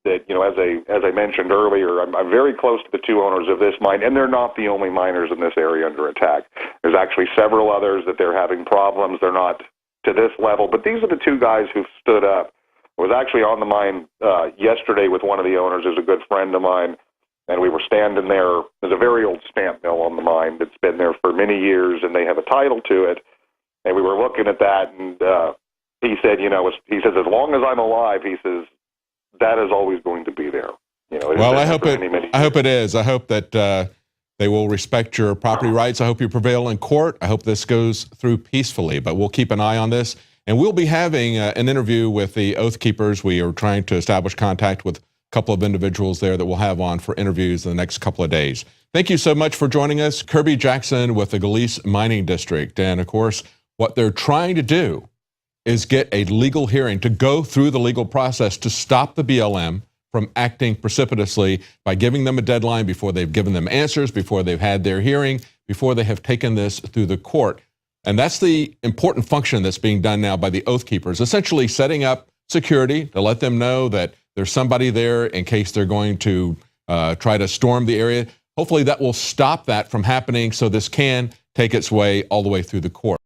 that, as I mentioned earlier, I'm very close to the two owners of this mine, and they're not the only miners in this area under attack. There's actually several others that they're having problems. They're not to this level, but these are the two guys who've stood up. I was actually on the mine yesterday with one of the owners, who's a good friend of mine, and we were standing there. There's a very old stamp mill on the mine that's been there for many years, and they have a title to it. And we were looking at that, and he said, he says, as long as I'm alive, he says, that is always going to be there. Well, I hope it is. I hope that they will respect your property rights. I hope you prevail in court. I hope this goes through peacefully, but we'll keep an eye on this. And we'll be having an interview with the Oath Keepers. We are trying to establish contact with a couple of individuals there that we'll have on for interviews in the next couple of days. Thank you so much for joining us. Kirby Jackson with the Galice Mining District. And of course, what they're trying to do is get a legal hearing, to go through the legal process to stop the BLM from acting precipitously by giving them a deadline before they've given them answers, before they've had their hearing, before they have taken this through the court. And that's the important function that's being done now by the Oath Keepers, essentially setting up security to let them know that there's somebody there in case they're going to try to storm the area. Hopefully that will stop that from happening so this can take its way all the way through the court.